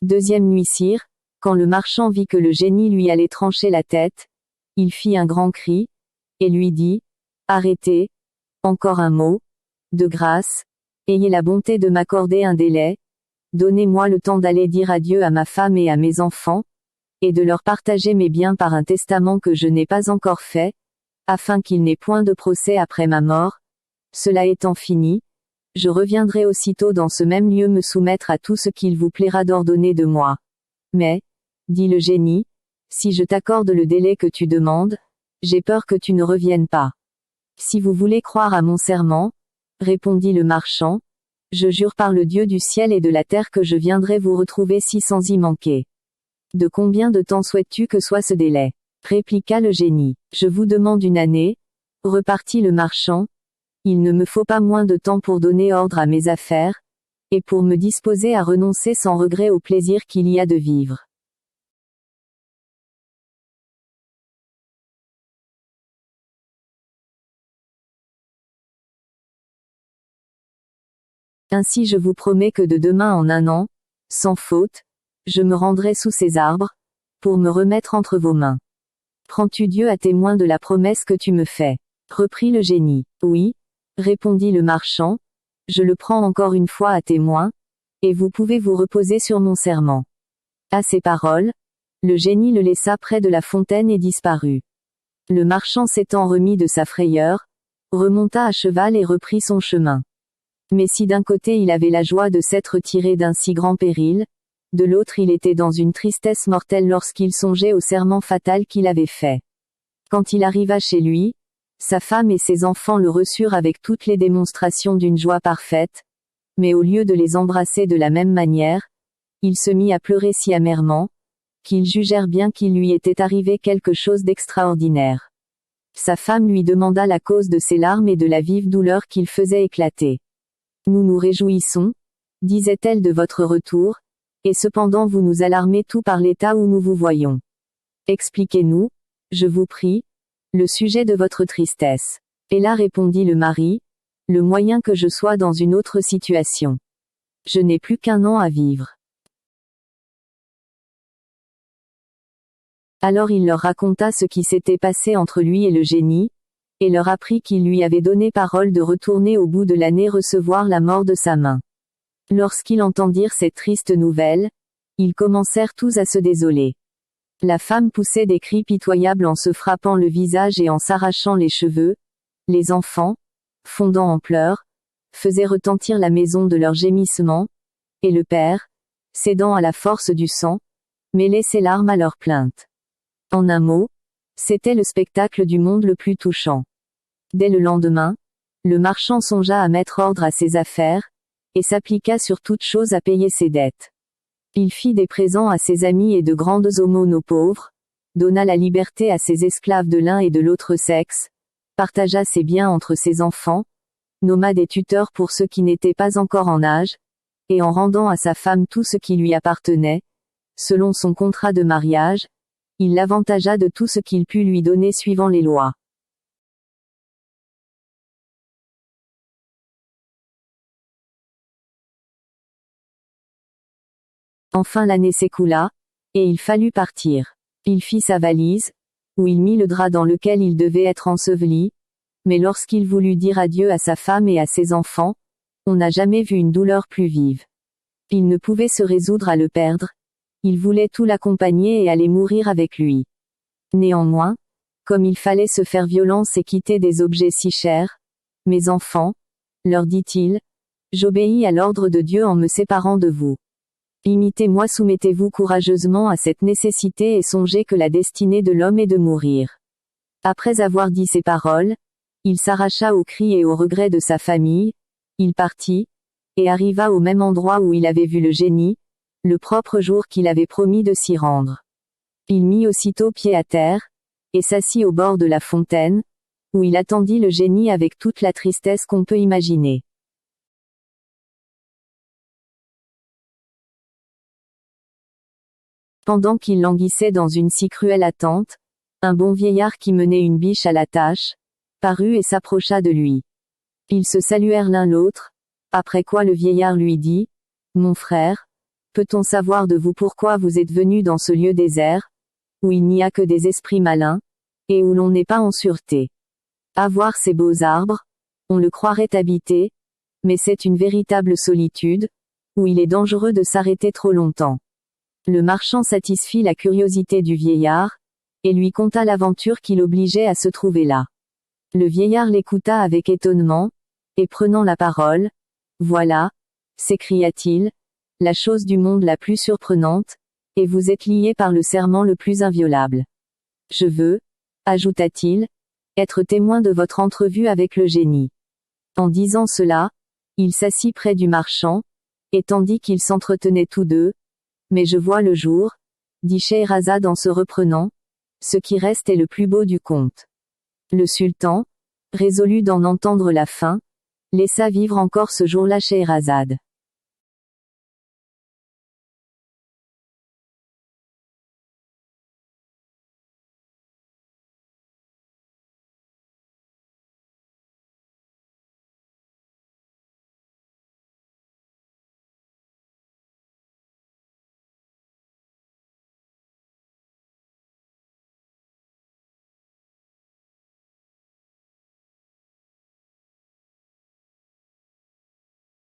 Deuxième nuit sire, quand le marchand vit que le génie lui allait trancher la tête, il fit un grand cri, et lui dit, arrêtez, encore un mot, de grâce, ayez la bonté de m'accorder un délai, donnez-moi le temps d'aller dire adieu à ma femme et à mes enfants, et de leur partager mes biens par un testament que je n'ai pas encore fait, afin qu'il n'ait point de procès après ma mort. Cela étant fini, je reviendrai aussitôt dans ce même lieu me soumettre à tout ce qu'il vous plaira d'ordonner de moi. Mais, dit le génie, si je t'accorde le délai que tu demandes, j'ai peur que tu ne reviennes pas. Si vous voulez croire à mon serment, répondit le marchand, je jure par le Dieu du ciel et de la terre que je viendrai vous retrouver si sans y manquer. De combien de temps souhaites-tu que soit ce délai? Répliqua le génie. Je vous demande une année, repartit le marchand. Il ne me faut pas moins de temps pour donner ordre à mes affaires, et pour me disposer à renoncer sans regret au plaisir qu'il y a de vivre. Ainsi je vous promets que de demain en un an, sans faute, je me rendrai sous ces arbres, pour me remettre entre vos mains. Prends-tu Dieu à témoin de la promesse que tu me fais? Reprit le génie. Oui, répondit le marchand, je le prends encore une fois à témoin, et vous pouvez vous reposer sur mon serment. À ces paroles, le génie le laissa près de la fontaine et disparut. Le marchand s'étant remis de sa frayeur, remonta à cheval et reprit son chemin. Mais si d'un côté il avait la joie de s'être tiré d'un si grand péril, de l'autre il était dans une tristesse mortelle lorsqu'il songeait au serment fatal qu'il avait fait. Quand il arriva chez lui, sa femme et ses enfants le reçurent avec toutes les démonstrations d'une joie parfaite, mais au lieu de les embrasser de la même manière, il se mit à pleurer si amèrement, qu'ils jugèrent bien qu'il lui était arrivé quelque chose d'extraordinaire. Sa femme lui demanda la cause de ses larmes et de la vive douleur qu'il faisait éclater. Nous nous réjouissons, disait-elle, de votre retour, et cependant vous nous alarmez tout par l'état où nous vous voyons. Expliquez-nous, je vous prie, le sujet de votre tristesse. Et là répondit le mari, le moyen que je sois dans une autre situation. Je n'ai plus qu'un an à vivre. Alors il leur raconta ce qui s'était passé entre lui et le génie, et leur apprit qu'il lui avait donné parole de retourner au bout de l'année recevoir la mort de sa main. Lorsqu'ils entendirent cette triste nouvelle, ils commencèrent tous à se désoler. La femme poussait des cris pitoyables en se frappant le visage et en s'arrachant les cheveux. Les enfants, fondant en pleurs, faisaient retentir la maison de leurs gémissements, et le père, cédant à la force du sang, mêlait ses larmes à leurs plaintes. En un mot, c'était le spectacle du monde le plus touchant. Dès le lendemain, le marchand songea à mettre ordre à ses affaires, et s'appliqua sur toute chose à payer ses dettes. Il fit des présents à ses amis et de grandes aumônes aux pauvres, donna la liberté à ses esclaves de l'un et de l'autre sexe, partagea ses biens entre ses enfants, nomma des tuteurs pour ceux qui n'étaient pas encore en âge, et en rendant à sa femme tout ce qui lui appartenait, selon son contrat de mariage, il l'avantagea de tout ce qu'il put lui donner suivant les lois. Enfin l'année s'écoula, et il fallut partir. Il fit sa valise, où il mit le drap dans lequel il devait être enseveli, mais lorsqu'il voulut dire adieu à sa femme et à ses enfants, on n'a jamais vu une douleur plus vive. Il ne pouvait se résoudre à le perdre, il voulait tout l'accompagner et aller mourir avec lui. Néanmoins, comme il fallait se faire violence et quitter des objets si chers, mes enfants, leur dit-il, j'obéis à l'ordre de Dieu en me séparant de vous. Imitez-moi, soumettez-vous courageusement à cette nécessité et songez que la destinée de l'homme est de mourir. Après avoir dit ces paroles, il s'arracha aux cris et aux regrets de sa famille, il partit, et arriva au même endroit où il avait vu le génie, le propre jour qu'il avait promis de s'y rendre. Il mit aussitôt pied à terre, et s'assit au bord de la fontaine, où il attendit le génie avec toute la tristesse qu'on peut imaginer. Pendant qu'il languissait dans une si cruelle attente, un bon vieillard qui menait une biche à l'attache, parut et s'approcha de lui. Ils se saluèrent l'un l'autre, après quoi le vieillard lui dit, « Mon frère, Peut-on savoir de vous pourquoi vous êtes venu dans ce lieu désert, où il n'y a que des esprits malins, et où l'on n'est pas en sûreté? À voir ces beaux arbres, on le croirait habité, mais c'est une véritable solitude, où il est dangereux de s'arrêter trop longtemps. Le marchand satisfit la curiosité du vieillard, et lui conta l'aventure qui l'obligeait à se trouver là. Le vieillard l'écouta avec étonnement, et prenant la parole, « Voilà, s'écria-t-il, la chose du monde la plus surprenante, et vous êtes lié par le serment le plus inviolable. Je veux, ajouta-t-il, être témoin de votre entrevue avec le génie. » En disant cela, il s'assit près du marchand, et tandis qu'ils s'entretenaient tous deux, « Mais je vois le jour, dit Scheherazade en se reprenant, ce qui reste est le plus beau du conte. Le sultan, résolu d'en entendre la fin, laissa vivre encore ce jour-là Scheherazade.